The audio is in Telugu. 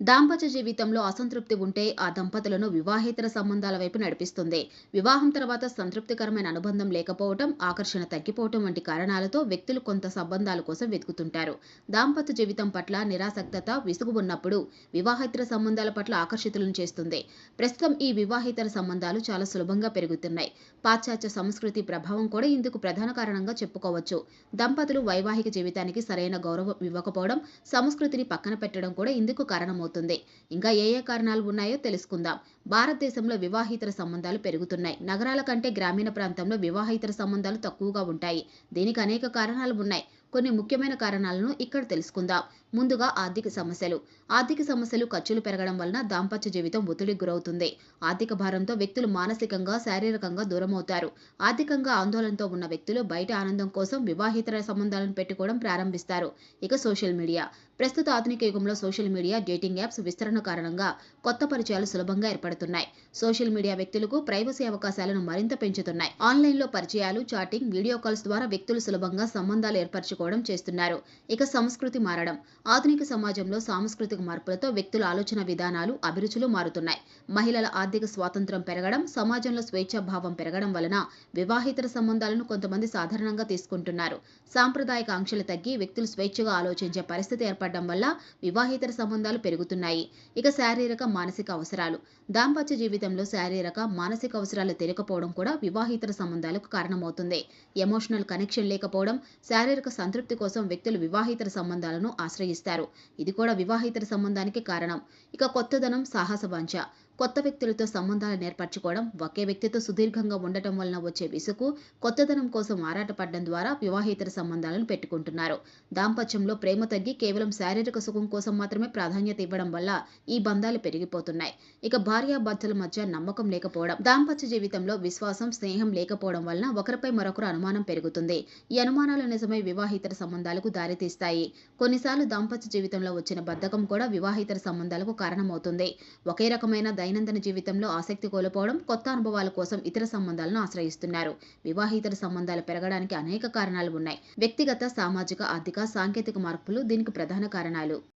దాంపత్య జీవితంలో అసంతృప్తి ఉంటే ఆ దంపతులను వివాహేతర సంబంధాల వైపు నడిపిస్తుంది. వివాహం తర్వాత సంతృప్తికరమైన అనుబంధం లేకపోవటం, ఆకర్షణ తగ్గిపోవటం వంటి కారణాలతో వ్యక్తులు కొంత సంబంధాల కోసం వెతుకుతుంటారు. దాంపత్య జీవితం పట్ల నిరాసక్తత, విసుగు ఉన్నప్పుడు వివాహేతర సంబంధాల పట్ల ఆకర్షితులను చేస్తుంది. ప్రస్తుతం ఈ వివాహేతర సంబంధాలు చాలా సులభంగా పెరుగుతున్నాయి. పాశ్చాత్య సంస్కృతి ప్రభావం కూడా ఇందుకు ప్రధాన కారణంగా చెప్పుకోవచ్చు. దంపతులు వైవాహిక జీవితానికి సరైన గౌరవం ఇవ్వకపోవడం, సంస్కృతిని పక్కన పెట్టడం కూడా ఇందుకు కారణమవుతుంది. ఇంకా ఏ కారణాలు ఉన్నాయో తెలుసుకుందాం. భారతదేశంలో వివాహేతర సంబంధాలు పెరుగుతున్నాయి. నగరాల కంటే గ్రామీణ ప్రాంతంలో వివాహేతర సంబంధాలు తక్కువగా ఉంటాయి. దీనికి అనేక కారణాలు ఉన్నాయి. కొన్ని ముఖ్యమైన కారణాలను ఇక్కడ తెలుసుకుందాం. ముందుగా ఆర్థిక సమస్యలు. ఆర్థిక సమస్యలు, ఖర్చులు పెరగడం వలన దాంపత్య జీవితం ఒత్తిడికి గురవుతుంది. ఆర్థిక భారంతో వ్యక్తులు మానసికంగా, శారీరకంగా దూరమవుతారు. ఆర్థికంగా ఆందోళనతో ఉన్న వ్యక్తులు బయట ఆనందం కోసం వివాహేతర సంబంధాలను పెట్టుకోవడం ప్రారంభిస్తారు. ఇక సోషల్ మీడియా. ప్రస్తుత ఆధునిక యుగంలో సోషల్ మీడియా, డేటింగ్ యాప్స్ విస్తరణ కారణంగా కొత్త పరిచయాలు సులభంగా ఏర్పడుతున్నాయి. సోషల్ మీడియా వ్యక్తులకు ప్రైవసీ అవకాశాలను మరింత పెంచుతున్నాయి. ఆన్లైన్లో పరిచయాలు, చాటింగ్, వీడియో కాల్స్ ద్వారా వ్యక్తులు సులభంగా సంబంధాలు ఏర్పరచుకోవడం చేస్తున్నారు. ఇక సంస్కృతి మారడం. ఆధునిక సమాజంలో సాంస్కృతిక మార్పులతో వ్యక్తుల ఆలోచన విధానాలు, అభిరుచులు మారుతున్నాయి. మహిళల ఆర్థిక స్వాతంత్ర్యం పెరగడం, సమాజంలో స్వేచ్ఛాభావం పెరగడం వలన వివాహేతర సంబంధాలను కొంతమంది సాధారణంగా తీసుకుంటున్నారు. సాంప్రదాయక ఆంక్షలు తగ్గి వ్యక్తులు స్వేచ్ఛగా ఆలోచించే పరిస్థితి ఏర్పడడం వల్ల వివాహేతర సంబంధాలు పెరుగుతున్నాయి. ఇక శారీరక, మానసిక అవసరాలు. దాంపత్య జీవితంలో శారీరక, మానసిక అవసరాలు తీరకపోవడం కూడా వివాహేతర సంబంధాలకు కారణమవుతుంది. ఎమోషనల్ కనెక్షన్ లేకపోవడం, శారీరక సంతృప్తి కోసం వ్యక్తులు వివాహేతర సంబంధాలను ఆశ్రయిస్తారు. ఇది కూడా వివాహేతర సంబంధానికి కారణం. ఇక కొత్తదనం, సాహస వాంఛ. కొత్త వ్యక్తులతో సంబంధాలను ఏర్పరచుకోవడం, ఒకే వ్యక్తితో సుదీర్ఘంగా ఉండటం వలన వచ్చే విసుగు, కొత్తదనం కోసం ఆరాటపడడం ద్వారా వివాహేతర సంబంధాలను పెట్టుకుంటున్నారు. దాంపత్యంలో ప్రేమ తగ్గి కేవలం శారీరక సుఖం కోసం మాత్రమే ప్రాధాన్యత ఇవ్వడం వల్ల ఈ బంధాలు పెరిగిపోతున్నాయి. ఇక భార్యాభర్తల మధ్య నమ్మకం లేకపోవడం. దాంపత్య జీవితంలో విశ్వాసం, స్నేహం లేకపోవడం వలన ఒకరిపై మరొకరు అనుమానం పెరుగుతుంది. ఈ అనుమానాలు నిజమై వివాహేతర సంబంధాలకు దారితీస్తాయి. కొన్నిసార్లు దాంపత్య జీవితంలో వచ్చిన బద్ధకం కూడా వివాహేతర సంబంధాలకు కారణమవుతుంది. ఒకే రకమైన దైనందిన జీవితంలో ఆసక్తి కోల్పోవడం, కొత్త అనుభవాల కోసం ఇతర సంబంధాలను ఆశ్రయిస్తున్నారు. వివాహేతర సంబంధాలు పెరగడానికి అనేక కారణాలు ఉన్నాయి. వ్యక్తిగత, సామాజిక, ఆర్థిక, సాంకేతిక మార్పులు దీనికి ప్రధాన కారణాలు.